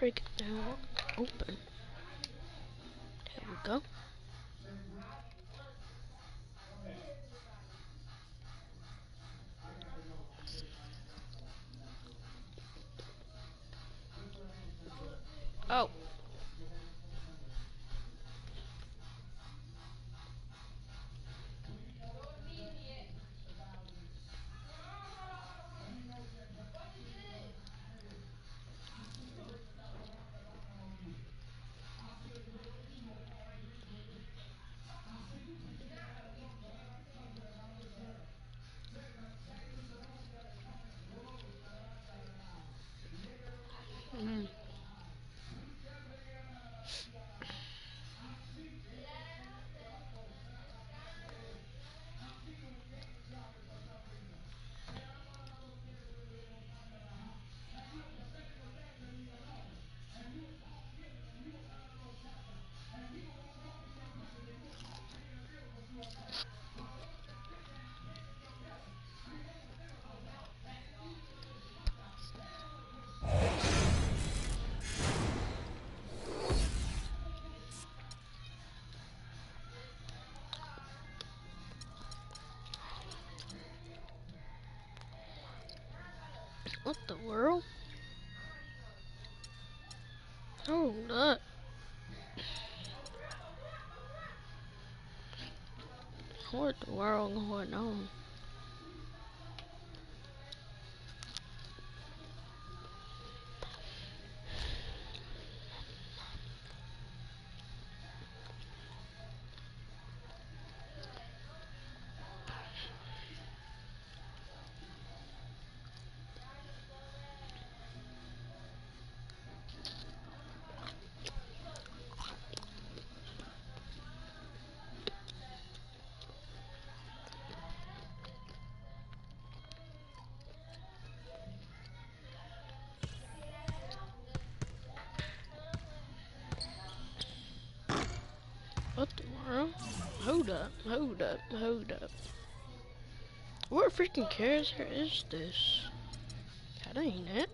break it down open. There we go. Oh. Mm. What the world? Hold up. What the world going on? What the world? Hold up, hold up, hold up. What freaking character is this? That ain't it.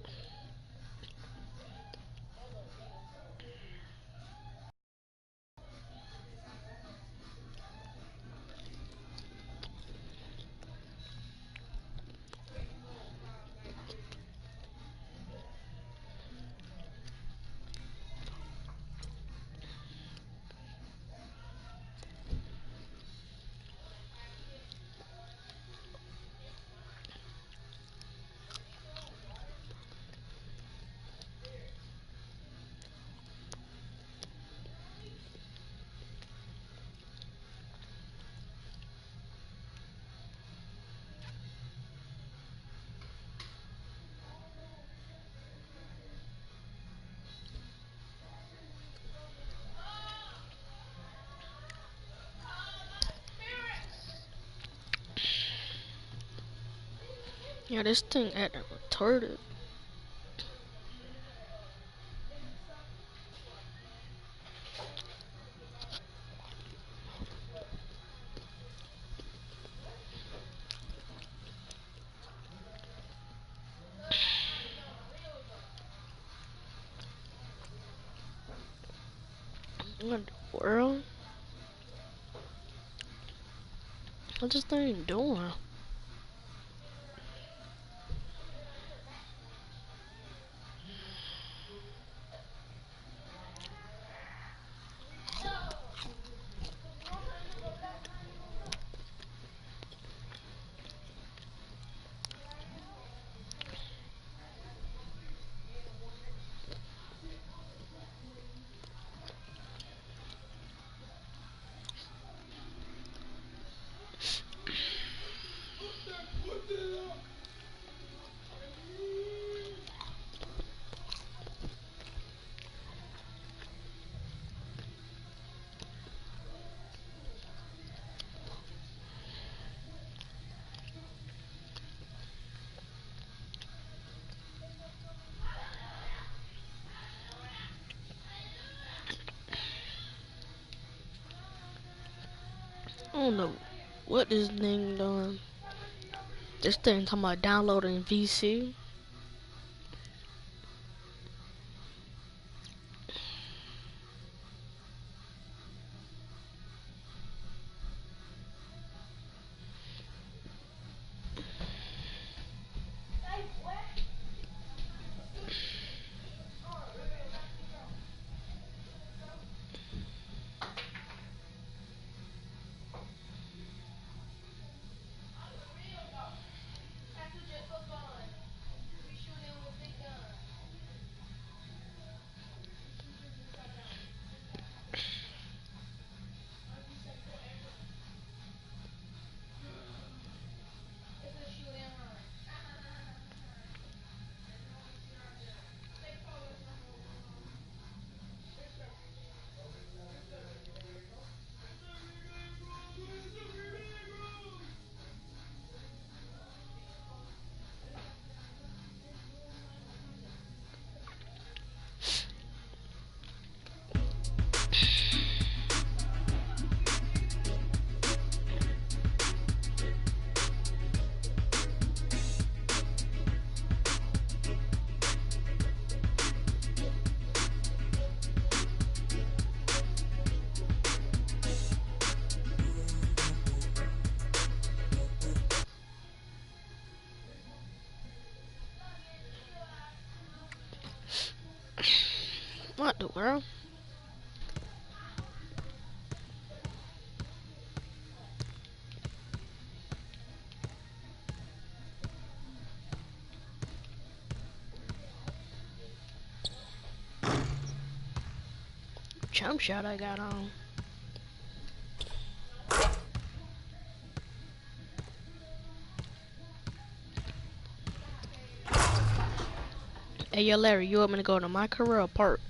Yeah, this thing acting retarded. What the world? What this thing doing? I don't know what this thing doing. This thing talking about downloading VC. What the world? Jump shot I got on. Hey, yo, Larry, you want me to go to my career or park?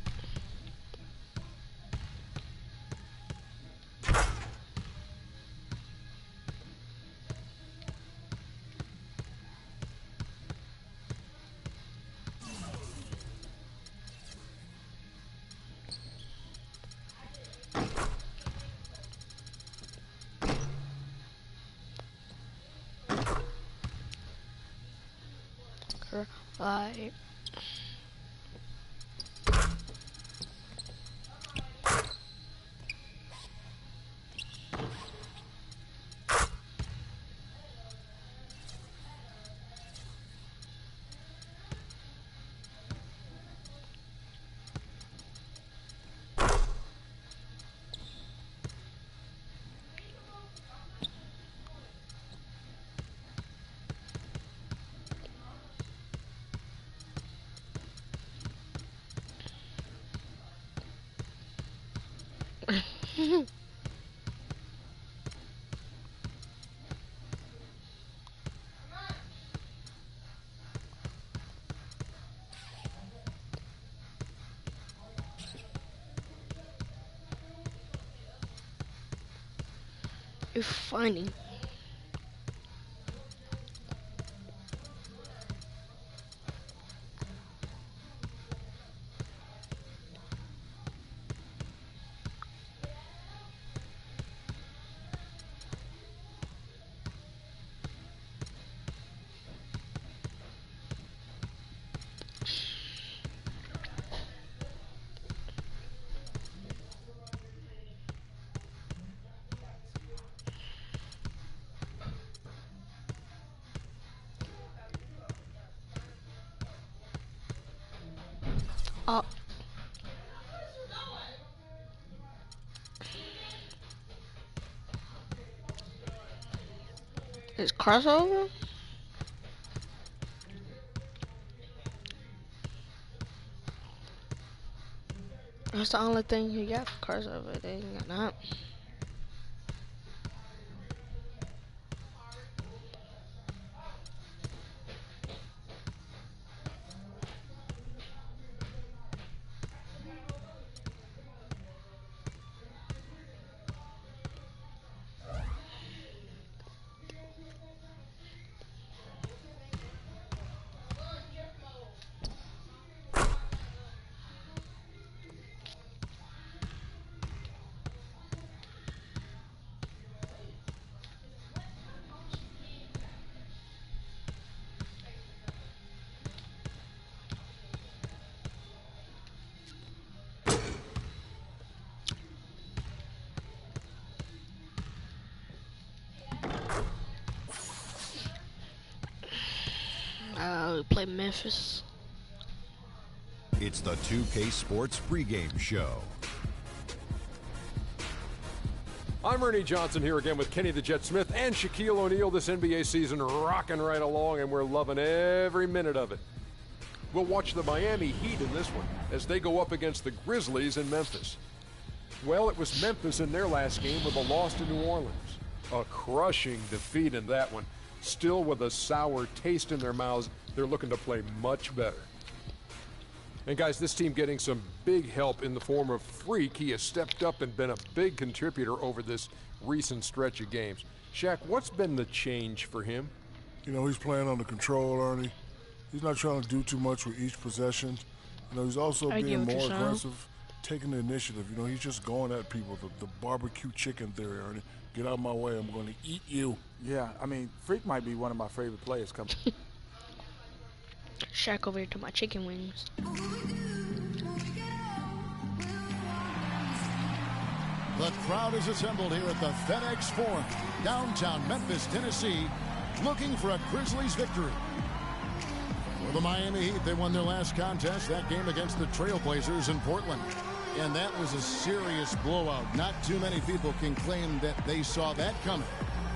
Like, you're funny. Oh. It's crossover? That's the only thing you got for crossover. They ain't got that. We play Memphis. It's the 2K Sports pregame show. I'm Ernie Johnson here again with Kenny the Jet Smith and Shaquille O'Neal. This NBA season rocking right along, and we're loving every minute of it. We'll watch the Miami Heat in this one as they go up against the Grizzlies in Memphis. Well, it was Memphis in their last game with a loss to New Orleans. A crushing defeat in that one. Still with a sour taste in their mouths, they're looking to play much better. And guys, this team getting some big help in the form of Freak. He has stepped up and been a big contributor over this recent stretch of games. Shaq, what's been the change for him? You know, he's playing under control, Ernie. He's not trying to do too much with each possession. You know, he's also being more aggressive, taking the initiative. You know, he's just going at people. The barbecue chicken theory, Ernie. Get out of my way, I'm going to eat you. Yeah, I mean, Freak might be one of my favorite players coming. Shaq over here to my chicken wings. The crowd is assembled here at the FedEx Forum, downtown Memphis, Tennessee, looking for a Grizzlies victory. Well, the Miami Heat, they won their last contest, that game against the Trailblazers in Portland. And that was a serious blowout. Not too many people can claim that they saw that coming.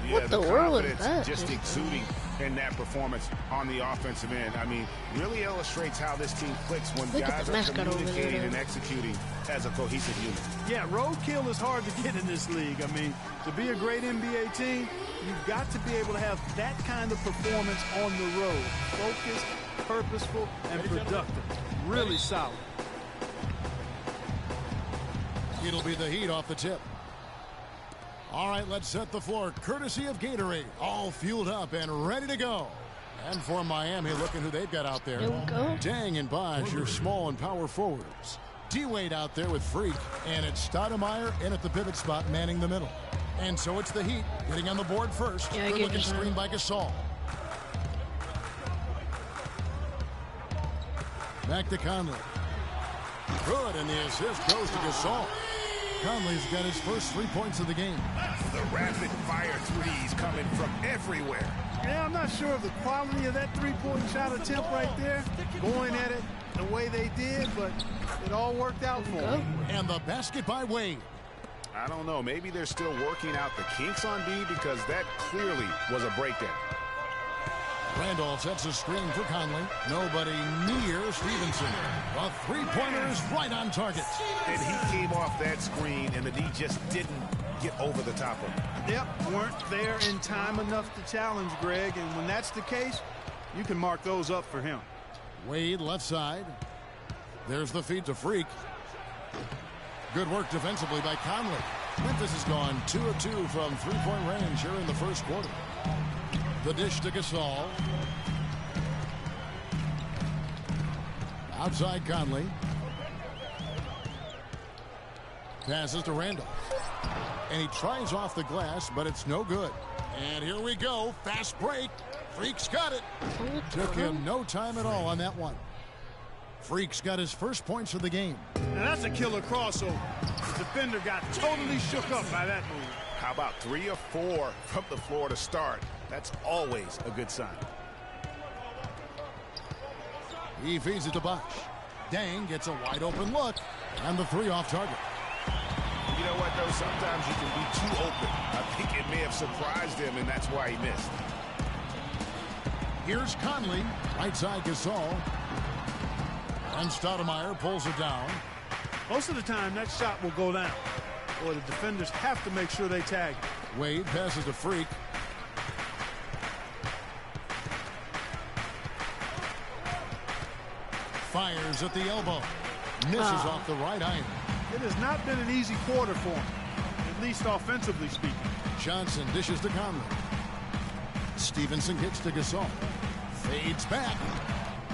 Yeah, What the world is that? Just exuding in that performance on the offensive end. I mean, really illustrates how this team clicks when Look at guys the are mascot over communicating there. and executing as a cohesive unit. Yeah, roadkill is hard to get in this league. I mean, to be a great NBA team, you've got to be able to have that kind of performance on the road. Focused, purposeful, and productive. Really solid. It'll be the Heat off the tip. All right, let's set the floor. Courtesy of Gatorade. All fueled up and ready to go. And for Miami, looking who they've got out there. There we go. Dang and Bosh, your small and power forwards. D-Wade out there with Freak. And it's Stoudemire in at the pivot spot, manning the middle. And so it's the Heat getting on the board first. Yeah, I Good get looking this screen one. by Gasol. Back to Conley. Good, and the assist goes to Gasol. Conley's got his first 3 points of the game. The rapid-fire threes coming from everywhere. Yeah, I'm not sure of the quality of that three-point shot attempt right there, going at it the way they did, but it all worked out for them. And the basket by Wade. I don't know. Maybe they're still working out the kinks on D because that clearly was a breakdown. Randolph sets a screen for Conley. Nobody near Stevenson. A three-pointer is right on target. And he came off that screen, and the D just didn't get over the top of him. Yep, weren't there in time enough to challenge Greg, and when that's the case, you can mark those up for him. Wade left side. There's the feed to Freak. Good work defensively by Conley. Memphis has gone 2 of 2 from three-point range here in the first quarter. The dish to Gasol. Outside Conley. Passes to Randolph. And he tries off the glass, but it's no good. And here we go. Fast break. Freak's got it. Took him no time at all on that one. Freak's got his first points of the game. Now that's a killer crossover. The defender got totally shook up by that move. How about 3 or 4 from the floor to start? That's always a good sign. He feeds it to Bosh. Dang gets a wide open look. And the three off target. You know what, though? Sometimes you can be too open. I think it may have surprised him, and that's why he missed. Here's Conley. Right side Gasol. And Stoudemire pulls it down. Most of the time, that shot will go down, or the defenders have to make sure they tag it. Wade passes to Freak. Fires at the elbow. Misses off the right iron. It has not been an easy quarter for him, at least offensively speaking. Johnson dishes to Conley. Stevenson gets to Gasol. Fades back.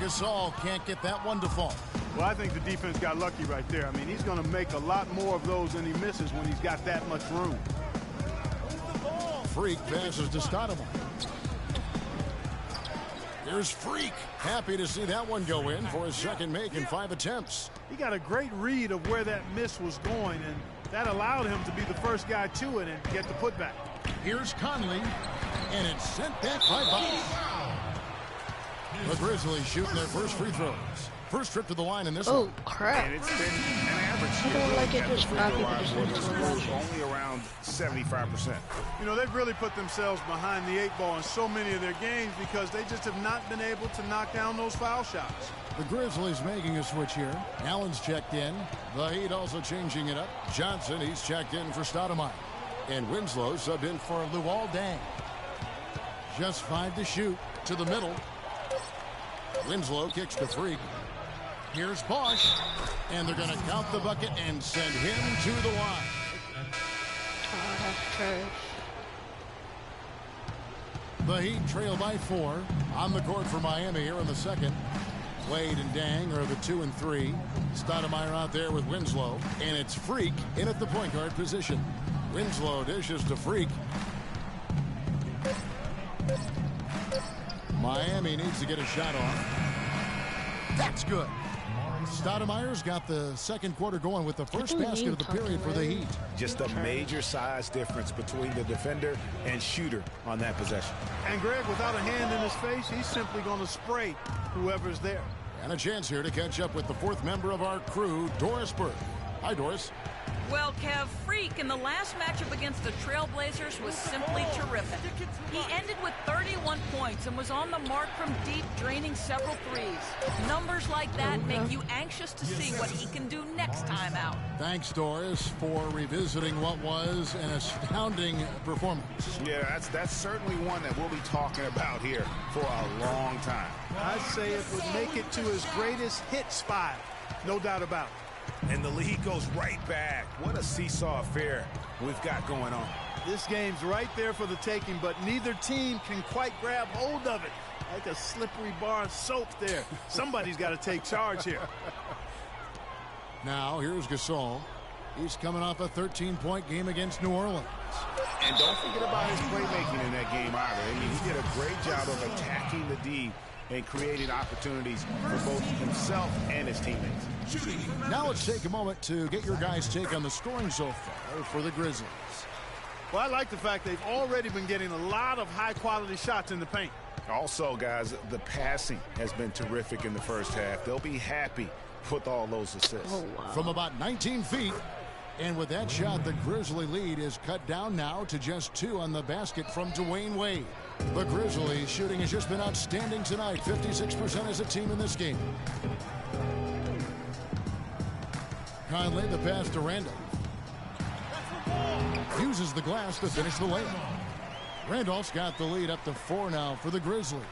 Gasol can't get that one to fall. Well, I think the defense got lucky right there. I mean, he's going to make a lot more of those than he misses when he's got that much room. Freak passes to Stoudemire. Here's Freak. Happy to see that one go in for his second make in 5 attempts. He got a great read of where that miss was going, and that allowed him to be the first guy to it and get the putback. Here's Conley, and it's sent back by Bosh. The Grizzlies shooting their first free throws. First trip to the line in this one. Oh, crap. And it's been an average year. I don't like it at the just free how throw people line just for the do it. Spurs, only around 75%. You know, they've really put themselves behind the 8 ball in so many of their games because they just have not been able to knock down those foul shots. The Grizzlies making a switch here. Allen's checked in. The Heat also changing it up. Johnson, he's checked in for Stoudemire. And Winslow subbed in for Luol Deng. Just 5 to shoot. To the middle. Winslow kicks to Freak. Here's Bosh. And they're going to count the bucket and send him to the line. Oh, that's trash. The Heat trail by 4. On the court for Miami here in the second. Wade and Dang are the 2 and 3. Stoudemire out there with Winslow. And it's Freak in at the point guard position. Winslow dishes to Freak. Miami needs to get a shot off. That's good. Stoudemire's got the second quarter going with the first basket of the period for the Heat. Just a major size difference between the defender and shooter on that possession. And Greg, without a hand in his face, he's simply going to spray whoever's there. And a chance here to catch up with the fourth member of our crew, Doris Burke. Hi, Doris. Well, Kev, Freak in the last matchup against the Trailblazers was simply terrific. He ended with 31 points and was on the mark from deep, draining several threes. Numbers like that make you anxious to see what he can do next time out. Thanks, Doris, for revisiting what was an astounding performance. Yeah, that's certainly one that we'll be talking about here for a long time. I'd say it would make it to his greatest hit spot, no doubt about it. And the lead goes right back. What a seesaw affair we've got going on. This game's right there for the taking, but neither team can quite grab hold of it. Like a slippery bar of soap there. Somebody's got to take charge here. Now, here's Gasol. He's coming off a 13-point game against New Orleans. And don't forget about his playmaking in that game either. I mean, he did a great job of attacking the D and creating opportunities for both himself and his teammates. Now let's take a moment to get your guys' take on the scoring so far for the Grizzlies. Well, I like the fact they've already been getting a lot of high-quality shots in the paint. Also, guys, the passing has been terrific in the first half. They'll be happy with all those assists. Oh, wow. From about 19 feet. And with that shot, the Grizzly lead is cut down now to just 2 on the basket from Dwayne Wade. The Grizzlies shooting has just been outstanding tonight. 56% as a team in this game. Conley, the pass to Randolph. Uses the glass to finish the layup. Randolph's got the lead up to 4 now for the Grizzlies.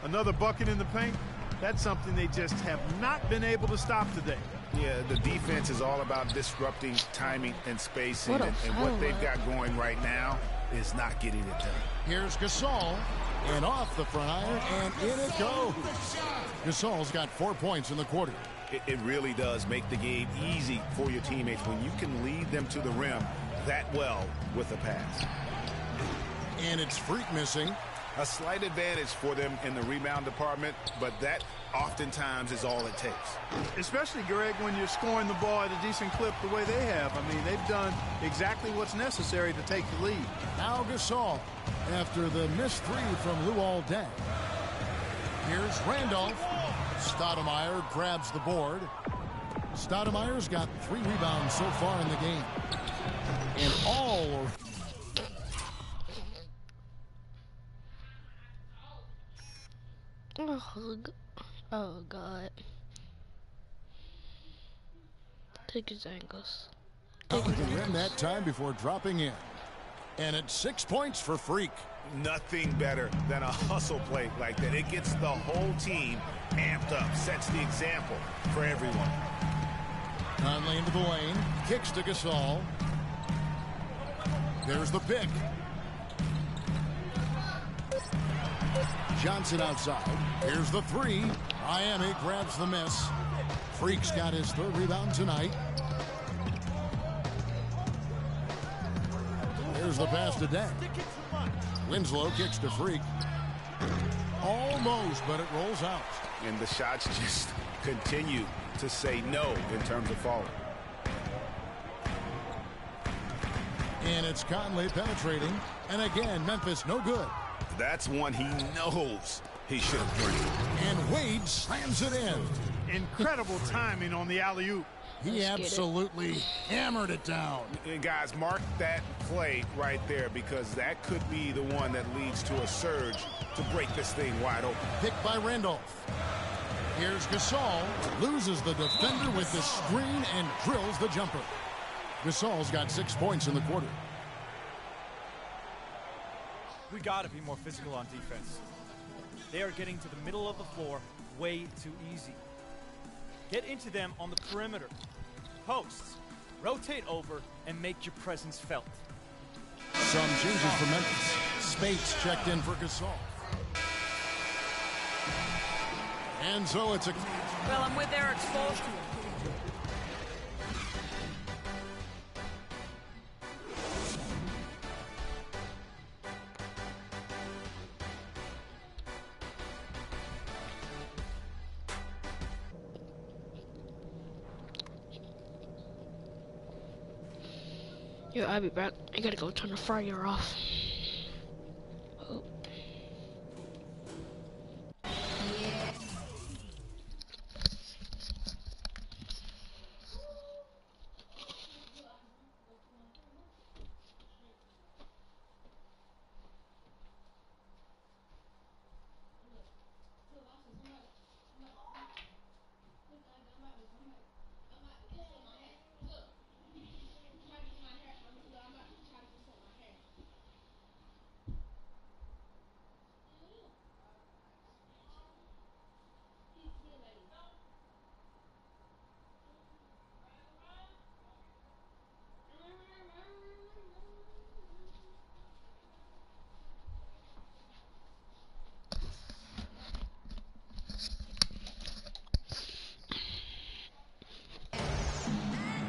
Another bucket in the paint. That's something they just have not been able to stop today. Yeah, the defense is all about disrupting timing and spacing. And what they've got going right now is not getting it done. Here's Gasol. And off the front iron, and in it goes. Gasol's got 4 points in the quarter. It really does make the game easy for your teammates when you can lead them to the rim that well with a pass. And it's Freak missing. A slight advantage for them in the rebound department, but that oftentimes is all it takes. Especially, Greg, when you're scoring the ball at a decent clip the way they have. I mean, they've done exactly what's necessary to take the lead. Now Gasol after the missed 3 from Luol Deng. Here's Randolph. Stoudemire grabs the board. Stoudemire's got 3 rebounds so far in the game. And all of Oh, God. Take his angles. Ran that time before dropping in. And it's 6 points for Freak. Nothing better than a hustle play like that. It gets the whole team amped up, sets the example for everyone. Conley into the lane, kicks to Gasol. There's the pick. Johnson outside. Here's the 3. Miami grabs the miss. Freak's got his 3rd rebound tonight. Here's the pass to Deng. Winslow kicks to Freak. Almost, but it rolls out. And the shots just continue to say no in terms of falling. And it's Conley penetrating. And again, Memphis no good. That's one he knows he should have burned. And Wade slams it in. Incredible timing on the alley-oop. He absolutely hammered it down. And guys, mark that play right there because that could be the one that leads to a surge to break this thing wide open. Picked by Randolph. Here's Gasol. Loses the defender with the screen and drills the jumper. Gasol's got 6 points in the quarter. We got to be more physical on defense. They are getting to the middle of the floor way too easy. Get into them on the perimeter. Posts. Rotate over and make your presence felt. Some changes for Memphis. Spates checked in for Gasol. And so it's a... Well, I'm with Eric Spoelstra. Yo, I'll be back. I gotta go turn the fryer off. Oh.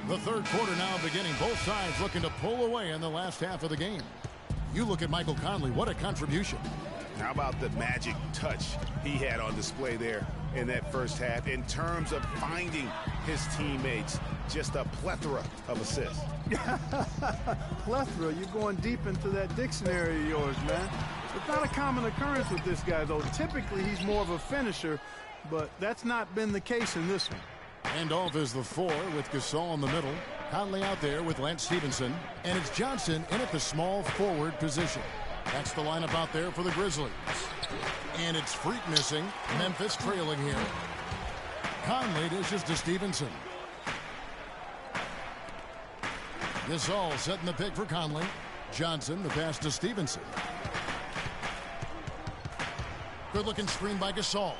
The third quarter now beginning. Both sides looking to pull away in the last half of the game. You look at Michael Conley. What a contribution. How about the magic touch he had on display there in that first half in terms of finding his teammates? Just a plethora of assists. Plethora? You're going deep into that dictionary of yours, man. It's not a common occurrence with this guy, though. Typically, he's more of a finisher, but that's not been the case in this one. Handoff is the 4 with Gasol in the middle. Conley out there with Lance Stevenson. And it's Johnson in at the small forward position. That's the lineup out there for the Grizzlies. And it's Freak missing. Memphis trailing here. Conley dishes to Stevenson. Gasol setting the pick for Conley. Johnson the pass to Stevenson. Good-looking screen by Gasol.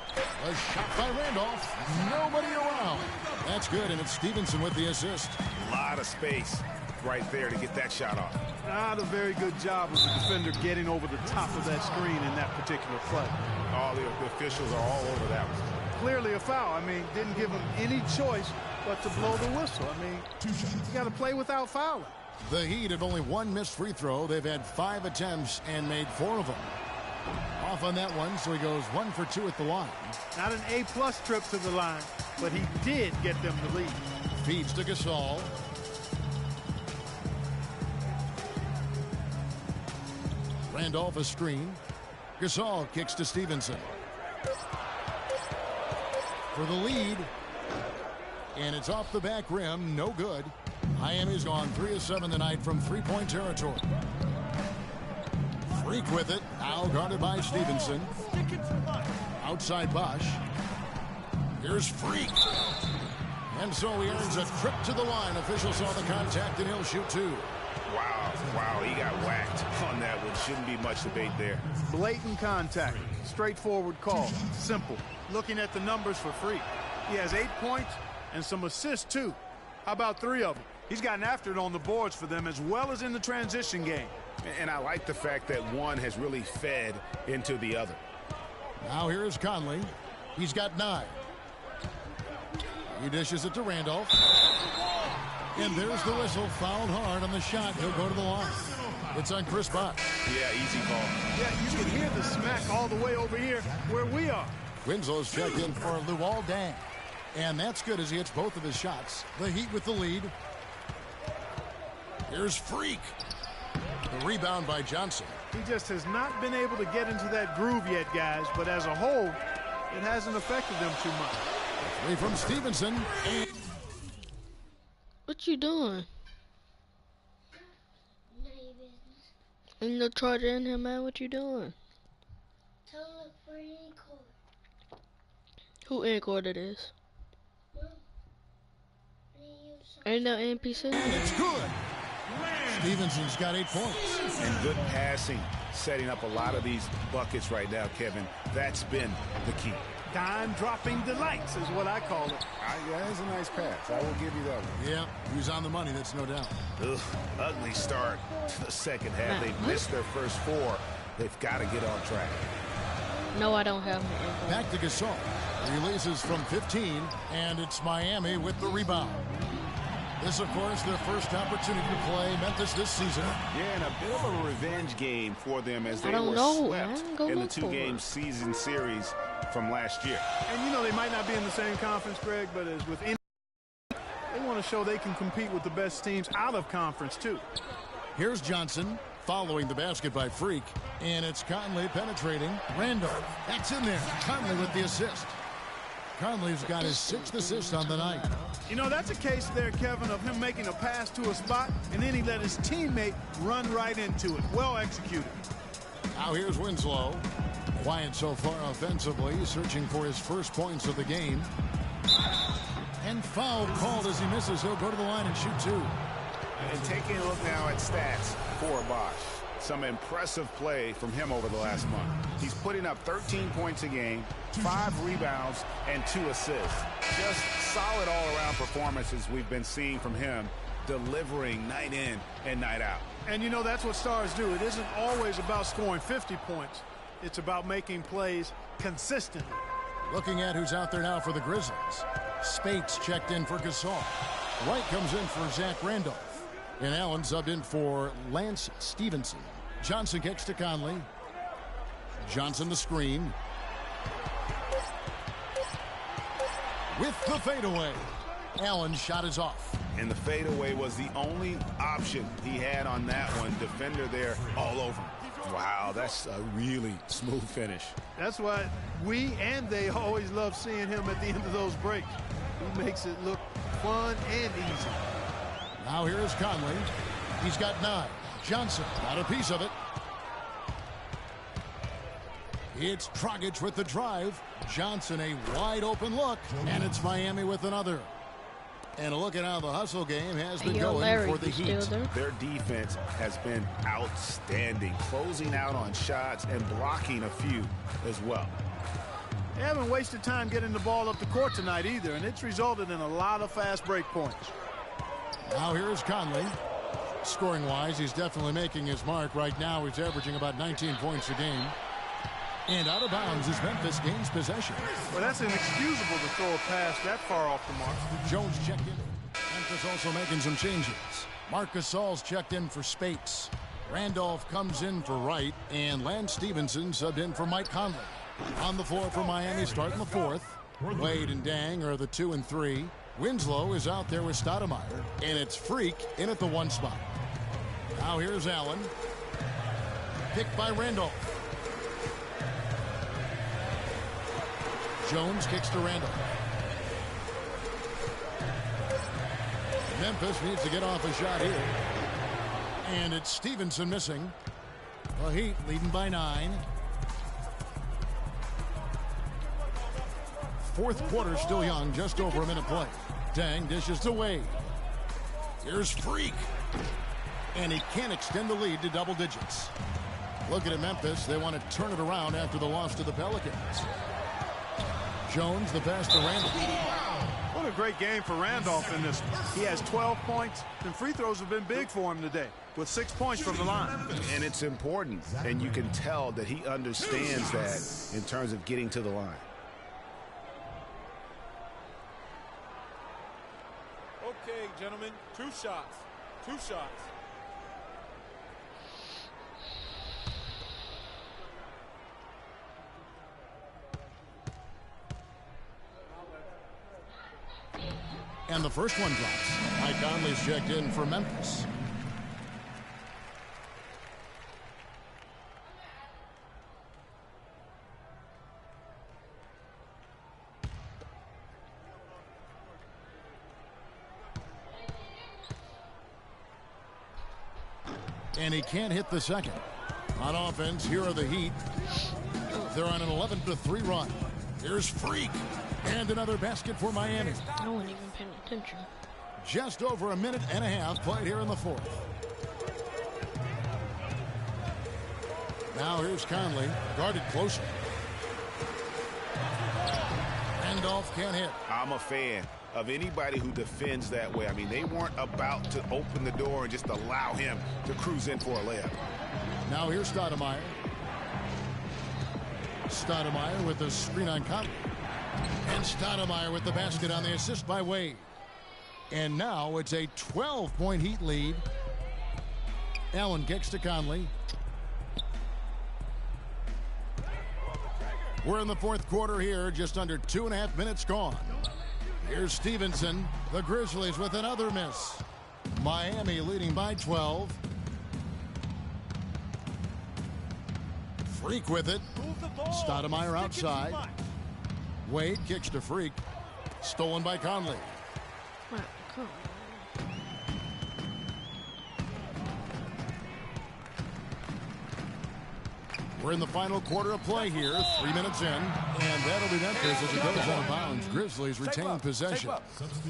A shot by Randolph. Nobody around. That's good, and it's Stevenson with the assist. A lot of space right there to get that shot off. Not a very good job of the defender getting over the top of that screen in that particular play. All the officials are all over that one. Clearly a foul. I mean, didn't give him any choice but to blow the whistle. I mean, you got to play without fouling. The Heat have only one missed free throw. They've had 5 attempts and made 4 of them. Off on that one, so he goes 1 for 2 at the line. Not an A-plus trip to the line, but he did get them the lead. Feeds to Gasol. Randolph a screen. Gasol kicks to Stevenson. For the lead. And it's off the back rim. No good. Miami's gone 3 of 7 tonight from three-point territory. Freak with it. Now guarded by Stevenson. Outside Bosch. Here's Freak. And so he earns a trip to the line. Official saw the contact and he'll shoot 2. Wow, he got whacked on that one. Shouldn't be much debate there. Blatant contact. Straightforward call. Simple. Looking at the numbers for Freak. He has 8 points and some assists too. How about 3 of them? He's gotten after it on the boards for them as well as in the transition game. And I like the fact that one has really fed into the other. Now here is Conley. He's got 9. He dishes it to Randolph. And there's the whistle. Fouled hard on the shot. He'll go to the line. It's on Chris Bosh. Yeah, easy call. Yeah, you can hear the smack all the way over here where we are. Winslow's checked in for Luol Deng. And that's good as he hits both of his shots. The Heat with the lead. Here's Freak. The rebound by Johnson. He just has not been able to get into that groove yet, guys. But as a whole, it hasn't affected them too much. 3 from Stevenson. And what you doing? None of your business. Ain't no charger in here, man. What you doing? Tell him look for any cord. Who in-corded is? No. Ain't no NPC? it's good. Stevenson's got 8 points. And good passing, setting up a lot of these buckets right now, Kevin. That's been the key. Dime-dropping delights is what I call it. Yeah, that's a nice pass. I will give you that one. Yeah, he was on the money, that's no doubt. Ugh, ugly start to the second half. They've missed their first 4. They've got to get on track. No, I don't have my Back to Gasol. Releases from 15, and it's Miami with the rebound. This, of course, their first opportunity to play Memphis this season. Yeah, and a bit of a revenge game for them as they were swept in the 2-game season series from last year. And, you know, they might not be in the same conference, Greg, but as with any, they want to show they can compete with the best teams out of conference, too. Here's Johnson following the basket by Freak. And it's Conley penetrating. Randolph. That's in there. Conley with the assist. Conley's got his 6th assist on the night. You know, that's a case there, Kevin, of him making a pass to a spot, and then he let his teammate run right into it. Well executed. Now here's Winslow. Quiet so far offensively, searching for his first points of the game. And foul called as he misses. He'll go to the line and shoot 2. And taking a look now at stats for Bosh. Some impressive play from him over the last month. He's putting up 13 points a game, 5 rebounds, and 2 assists. Just solid all-around performances we've been seeing from him, delivering night in and night out. And you know, that's what stars do. It isn't always about scoring 50 points. It's about making plays consistently. Looking at who's out there now for the Grizzlies. Spates checked in for Gasol. White comes in for Zach Randolph. And Allen subbed in for Lance Stevenson. Johnson kicks to Conley. Johnson the screen. With the fadeaway. Allen's shot is off. And the fadeaway was the only option he had on that one. Defender there all over him. Wow, that's a really smooth finish. That's why we and they always love seeing him at the end of those breaks. He makes it look fun and easy. Now here's Conley. He's got 9. Johnson got a piece of it. It's Dragic with the drive. Johnson a wide open look. And it's Miami with another. And a look at how the hustle game has been going for the Heat. Their defense has been outstanding, closing out on shots and blocking a few as well. They haven't wasted time getting the ball up the court tonight either, and it's resulted in a lot of fast break points. Now here's Conley. Scoring-wise, he's definitely making his mark. Right now, he's averaging about 19 points a game. And out of bounds as Memphis gains possession. Well, that's inexcusable to throw a pass that far off the mark. Jones checked in. Memphis also making some changes. Marc Gasol's checked in for Spates. Randolph comes in for Wright. And Lance Stevenson subbed in for Mike Conley. On the floor for Miami starting the 4th. Wade and Dang are the 2 and 3. Winslow is out there with Stoudemire. And it's Freak in at the 1 spot. Now here's Allen. Picked by Randolph. Jones kicks to Randolph. Memphis needs to get off a shot here. And it's Stevenson missing. The Heat leading by 9. 4th quarter still young, just over a minute play. Dang dishes to Wade. Here's Freak. And he can't extend the lead to double digits. Looking at Memphis, they want to turn it around after the loss to the Pelicans. Jones, the pass to Randolph. What a great game for Randolph in this one. He has 12 points, and free throws have been big for him today, with 6 points from the line. And it's important, and you can tell that he understands that in terms of getting to the line. Okay, gentlemen, 2 shots. 2 shots. And the first one drops. Mike Conley's checked in for Memphis. And he can't hit the second. On offense, here are the Heat. They're on an 11-3 run. Here's Freak. And another basket for Miami. I wasn't even paying attention. Just over a minute and a half played here in the 4th. Now here's Conley, guarded closer. Randolph can't hit. I'm a fan of anybody who defends that way. I mean, they weren't about to open the door and just allow him to cruise in for a layup. Now here's Stoudemire. Stoudemire with the screen on Conley. And Stoudemire with the basket on the assist by Wade. And now it's a 12-point Heat lead. Allen kicks to Conley. We're in the 4th quarter here, just under 2.5 minutes gone. Here's Stevenson. The Grizzlies with another miss. Miami leading by 12. Freak with it. Stoudemire outside. Wade kicks to Freak. Stolen by Conley. Wow, come on. We're in the final quarter of play here. 3 minutes in. And that'll be Memphis as it goes out of bounds. Grizzlies retain possession.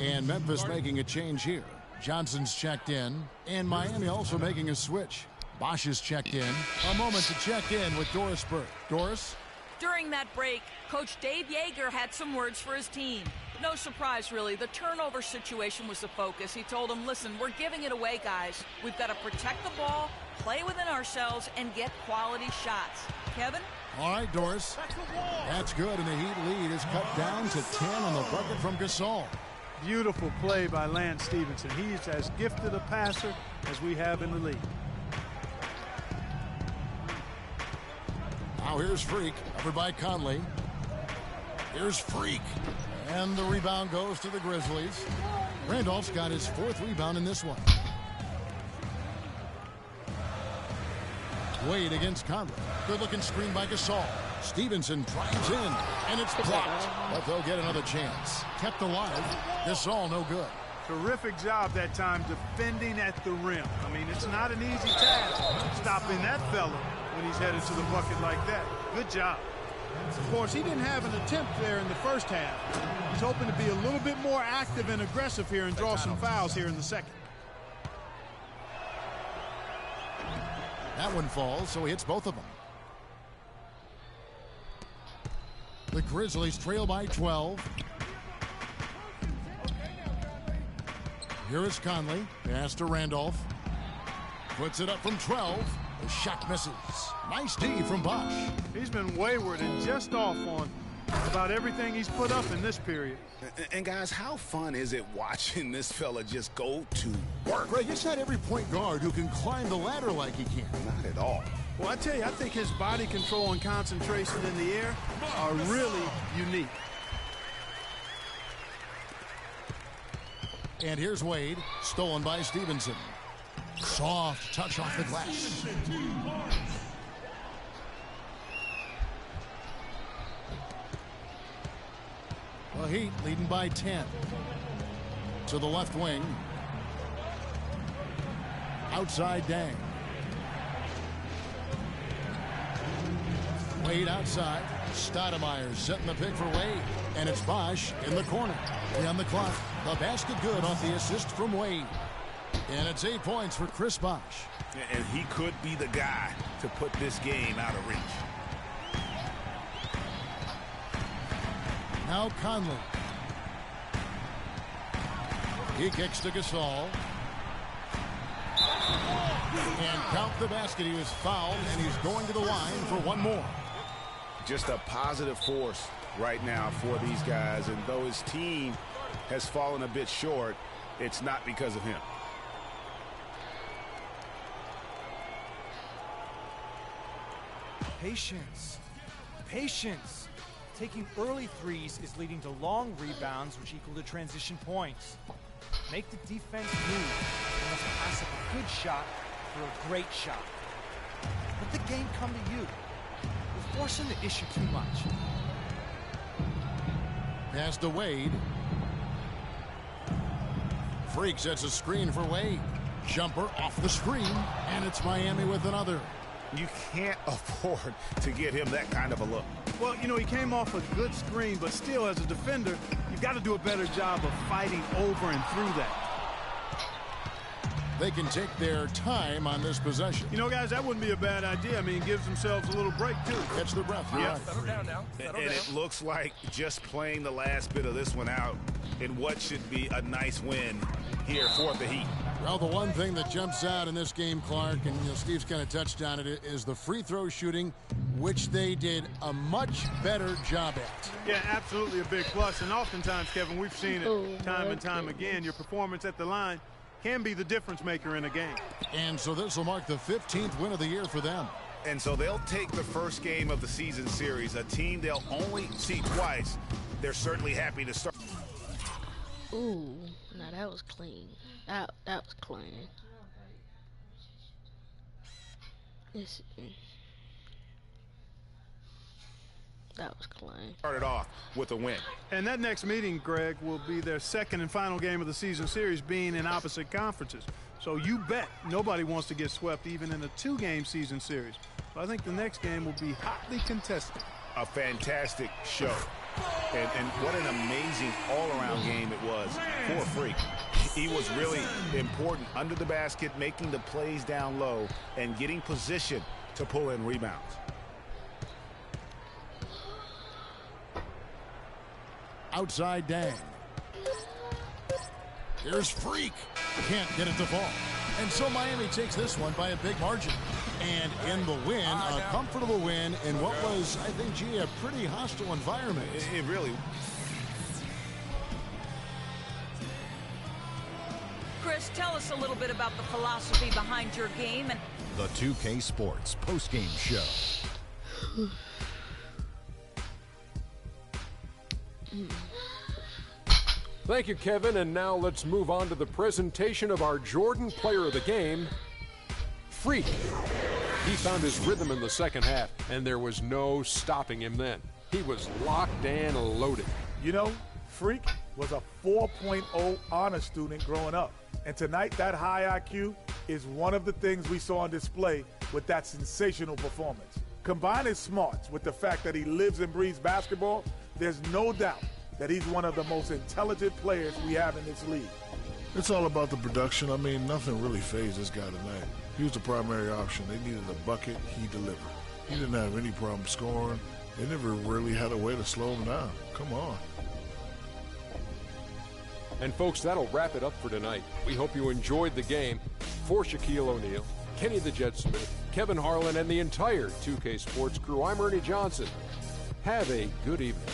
And Memphis making a change here. Johnson's checked in. And Miami also making a switch. Bosch is checked in. A moment to check in with Doris Burke. Doris? During that break, Coach Dave Yeager had some words for his team. No surprise, really. The turnover situation was the focus. He told them, listen, we're giving it away, guys. We've got to protect the ball, play within ourselves, and get quality shots. Kevin? All right, Doris. That's good, and the Heat lead is cut down to 10 on the bucket from Gasol. Beautiful play by Lance Stevenson. He's as gifted a passer as we have in the league. Now here's Freak, covered by Conley. Here's Freak. And the rebound goes to the Grizzlies. Randolph's got his 4th rebound in this one. Wade against Conley. Good-looking screen by Gasol. Stevenson drives in, and it's blocked. But they'll get another chance. Kept alive. Gasol no good. Terrific job that time defending at the rim. I mean, it's not an easy task stopping that fella when he's headed to the bucket like that. Good job. Of course, he didn't have an attempt there in the first half. He's hoping to be a little bit more active and aggressive here and draw some fouls here in the second. That one falls, so he hits both of them. The Grizzlies trail by 12. Here is Conley. Pass to Randolph. Puts it up from 12. The shot misses. Nice D from Bosch. He's been wayward and just off on about everything he's put up in this period. And guys, how fun is it watching this fella just go to work? Greg, it's not every point guard who can climb the ladder like he can. Not at all. Well, I tell you, I think his body control and concentration in the air are really unique. And here's Wade, stolen by Stevenson. Soft touch off the glass. The Heat leading by 10. To the left wing. Outside Dang. Wade outside. Stoudemire setting the pick for Wade. And it's Bosch in the corner. On the clock. The basket good off the assist from Wade. And it's 8 points for Chris Bosch. And he could be the guy to put this game out of reach. Now Conley. He kicks to Gasol. And count the basket. He was fouled, and he's going to the line for one more. Just a positive force right now for these guys. And though his team has fallen a bit short, it's not because of him. Patience. Patience. Taking early threes is leading to long rebounds, which equal to transition points. Make the defense move. You must pass up a good shot for a great shot. Let the game come to you. You're forcing the issue too much. Pass to Wade. Freak sets a screen for Wade. Jumper off the screen, and it's Miami with another. You can't afford to get him that kind of a look. Well, you know, he came off a good screen, but still, as a defender, you've got to do a better job of fighting over and through that. They can take their time on this possession. You know, guys, that wouldn't be a bad idea. I mean, it gives themselves a little break, too. Catch their breath. You're right. Settle down now. Settle And down. it looks like just playing the last bit of this one out in what should be a nice win here for the Heat. Well, the one thing that jumps out in this game, Clark, and Steve's kind of touched on it, is the free throw shooting, which they did a much better job at. Yeah, absolutely a big plus. And oftentimes, Kevin, we've seen it time and time again. Your performance at the line can be the difference maker in a game. And so this will mark the 15th win of the year for them. And so they'll take the first game of the season series, a team they'll only see twice. They're certainly happy to start. Ooh, now that was clean. That was clean. That was clean. Started off with a win. And that next meeting, Greg, will be their second and final game of the season series, being in opposite conferences. So you bet nobody wants to get swept even in a 2-game season series. So I think the next game will be hotly contested. A fantastic show. And what an amazing all-around game it was for Freak. He was really important under the basket, making the plays down low and getting position to pull in rebounds. Outside Dang. Here's Freak. Can't get it to fall. And so Miami takes this one by a big margin. And in the win, a comfortable win in what was, I think, gee, a pretty hostile environment. It really. Chris, tell us a little bit about the philosophy behind your game and The 2K Sports postgame show. Thank you, Kevin. And now let's move on to the presentation of our Jordan player of the game, Freak. He found his rhythm in the second half, and there was no stopping him then. He was locked and loaded. You know, Freak was a 4.0 honor student growing up. And tonight, that high IQ is one of the things we saw on display with that sensational performance. Combine his smarts with the fact that he lives and breathes basketball, there's no doubt that he's one of the most intelligent players we have in this league. It's all about the production. I mean, nothing really fazed this guy tonight. He was the primary option. They needed a bucket, he delivered. He didn't have any problem scoring. They never really had a way to slow him down. Come on. And folks, that'll wrap it up for tonight. We hope you enjoyed the game. For Shaquille O'Neal, Kenny the Jet Smith, Kevin Harlan, and the entire 2K Sports crew, I'm Ernie Johnson. Have a good evening.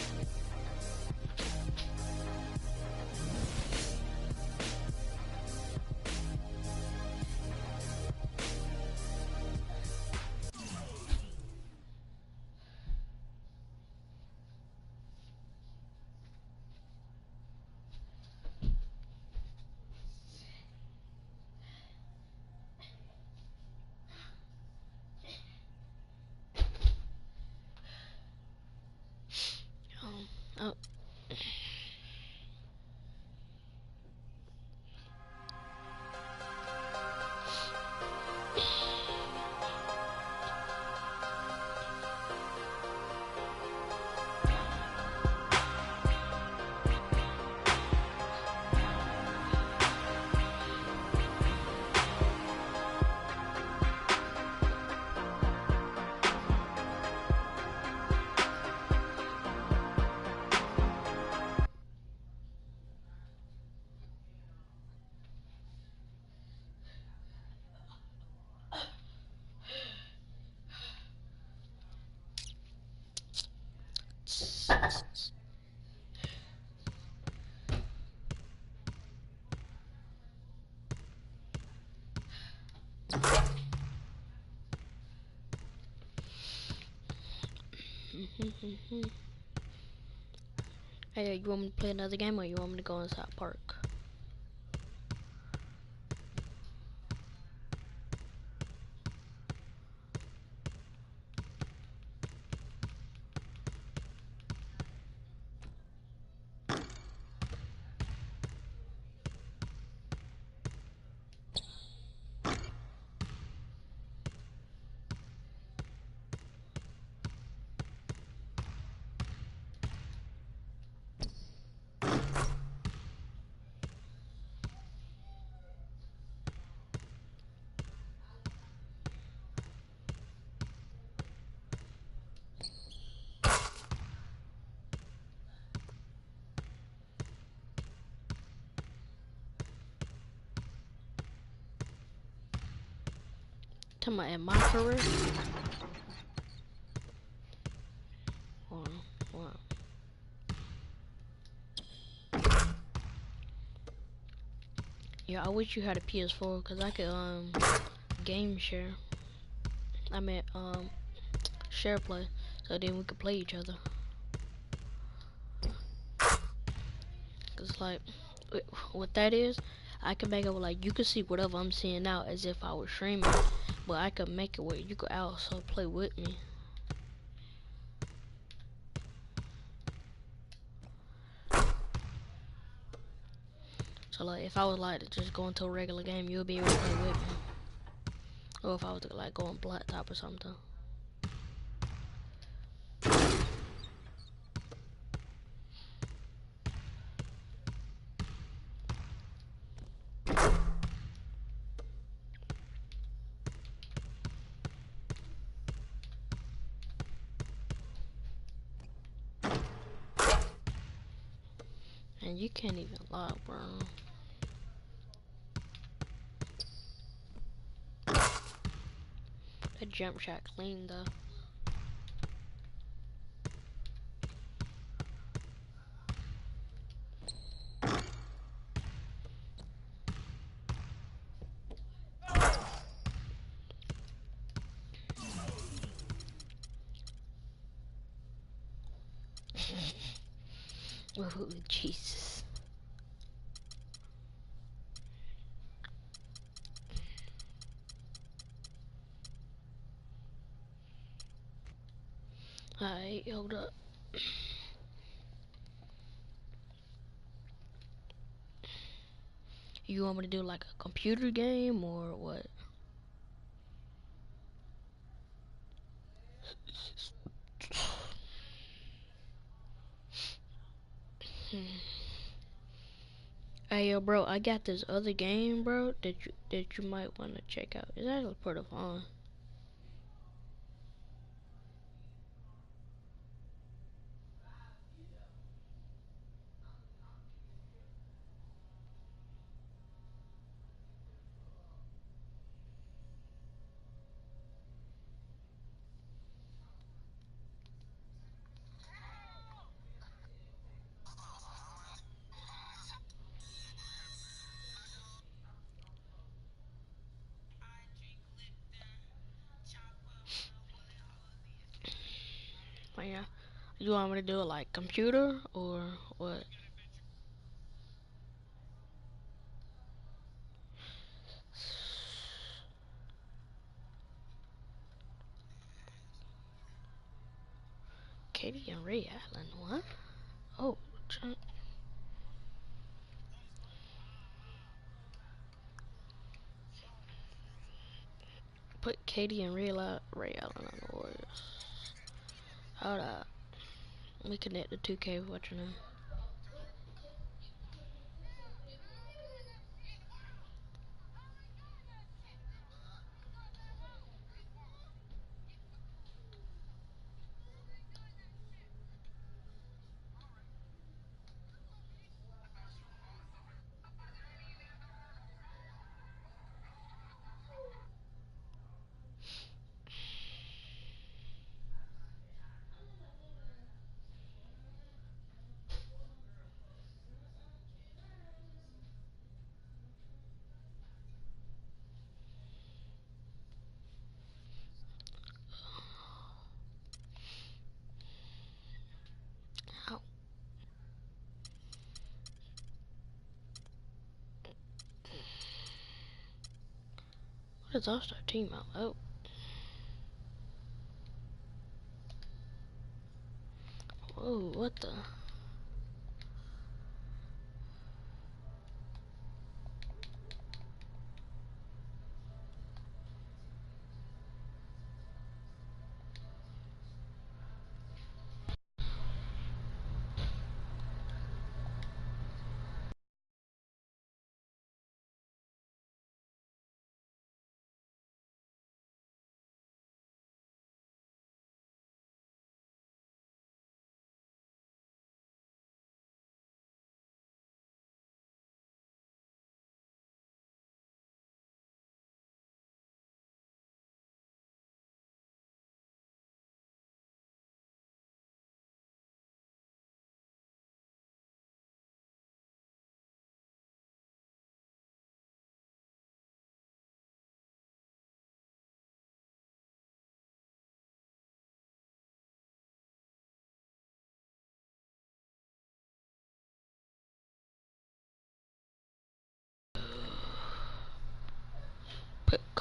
Oh. Hey, you want me to play another game or you want me to go inside park? To my career. Wow. Yeah, I wish you had a PS4 because I could game share. I mean share play, so then we could play each other. Cause like what that is, I can make it where, like, you can see whatever I'm seeing now as if I was streaming, but I can make it where you could also play with me. So like, if I was like to just go into a regular game, you'll be able to play with me. Or if I was to like go on Black Top or something. And you can't even lie, bro. That jump shot clean though. Oh, Jesus. Alright, hold up. You want me to do like a computer game or what? Hey yo, bro, I got this other game, bro, that you might want to check out. It's actually pretty fun. But yeah, you want me to do it like computer or what? Katie and Ray Allen, what? Oh, put Katie and Ray Allen on the Warriors. Hold up. Let me connect the 2K with what your name. Ow. What is All-Star team out? Oh. Whoa, what the?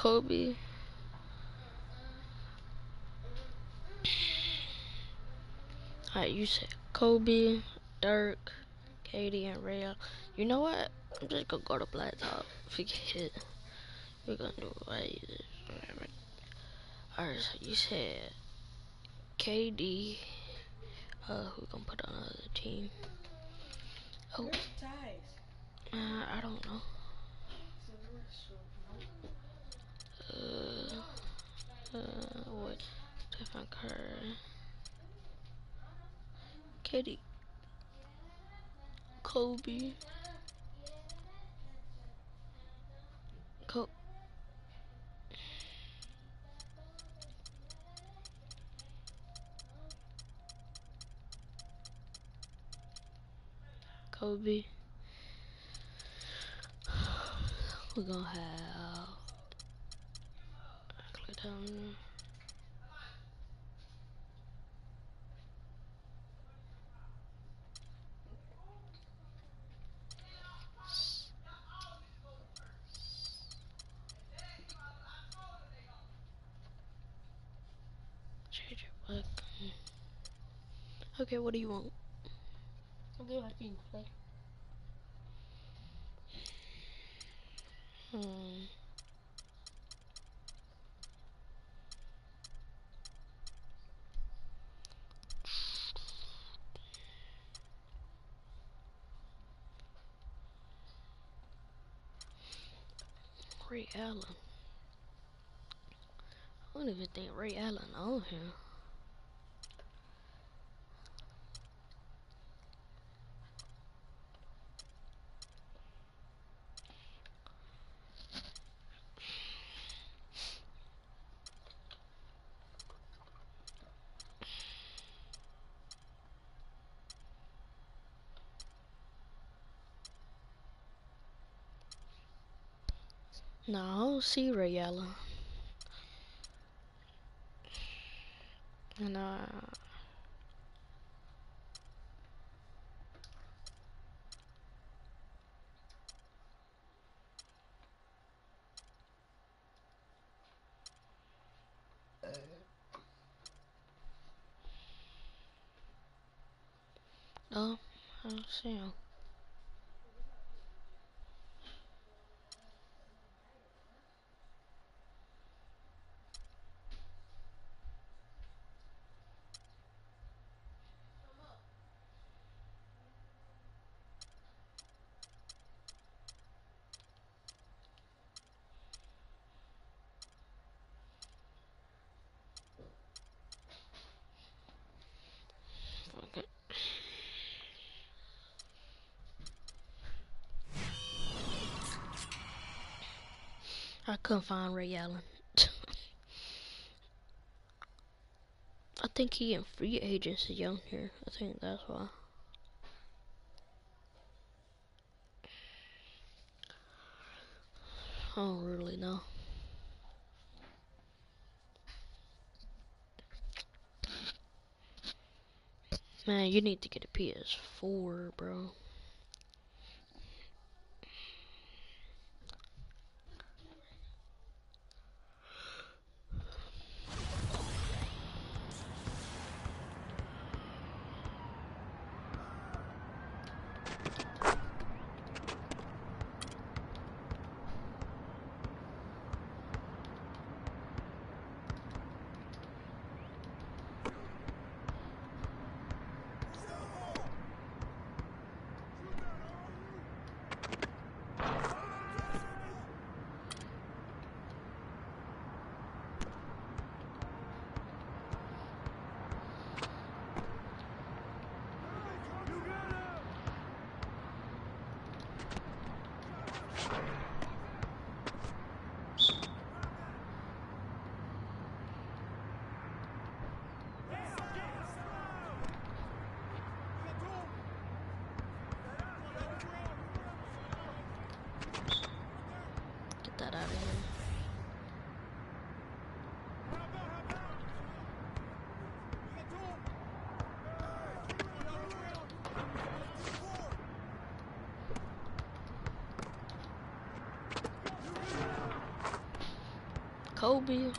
Kobe. Alright, you said Kobe, Dirk, Katie, and Ray Allen. You know what? I'm just gonna go to Blacktop. Forget it. We're gonna do it like this. Alright, so you said KD. Who gonna put on another team? Oh. I don't know. What? Stephen Curry. KD. Kobe. Kobe. We're gonna have Klay Thompson. Okay, what do you want? I'll do my team play. Ray Allen. I don't even think Ray Allen on here. No, I don't see Ray Allen. And no, I don't see him. Okay. I couldn't find Ray Allen. I think he in free agency on here. I think that's why. I don't really know. Man, you need to get a PS4, bro. Kobe.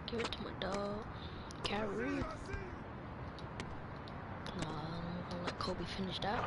Give it to my dog, Kyrie. Nah, I'm gonna let Kobe finish that.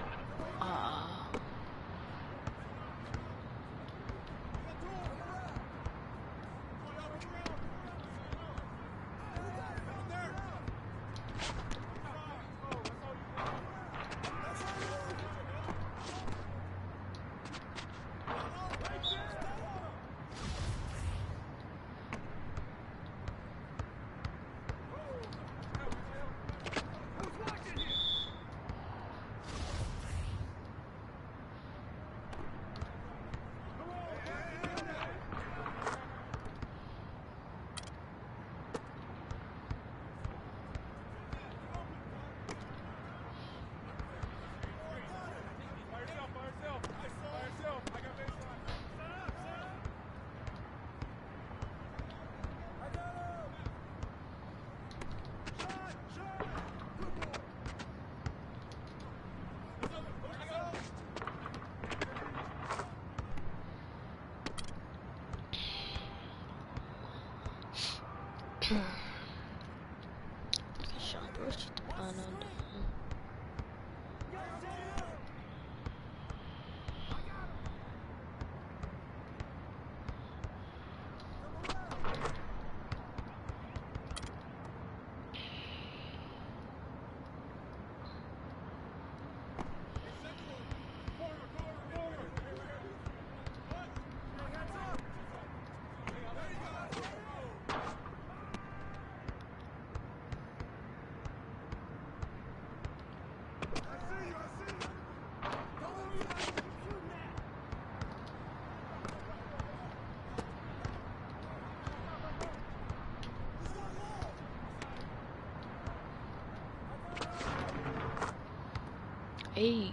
Hey.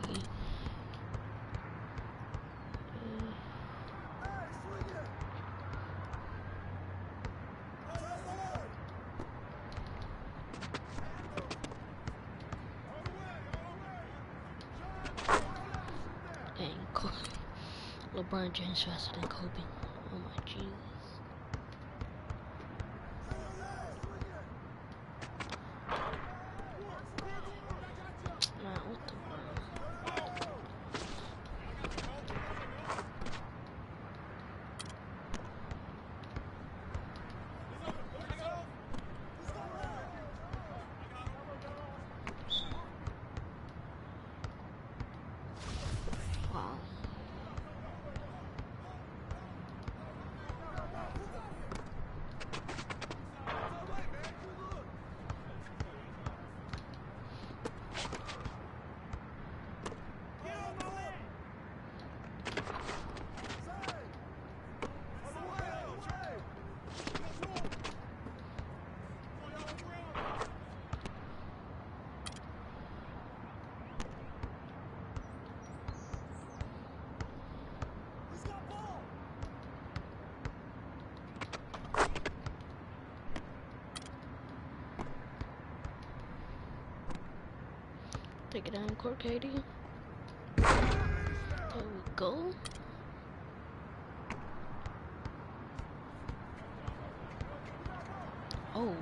Dang, LeBron James faster than Kobe. Oh my Jesus. Man, what the world? Wow. Take it down court, Katie. There we go. Oh.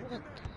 What?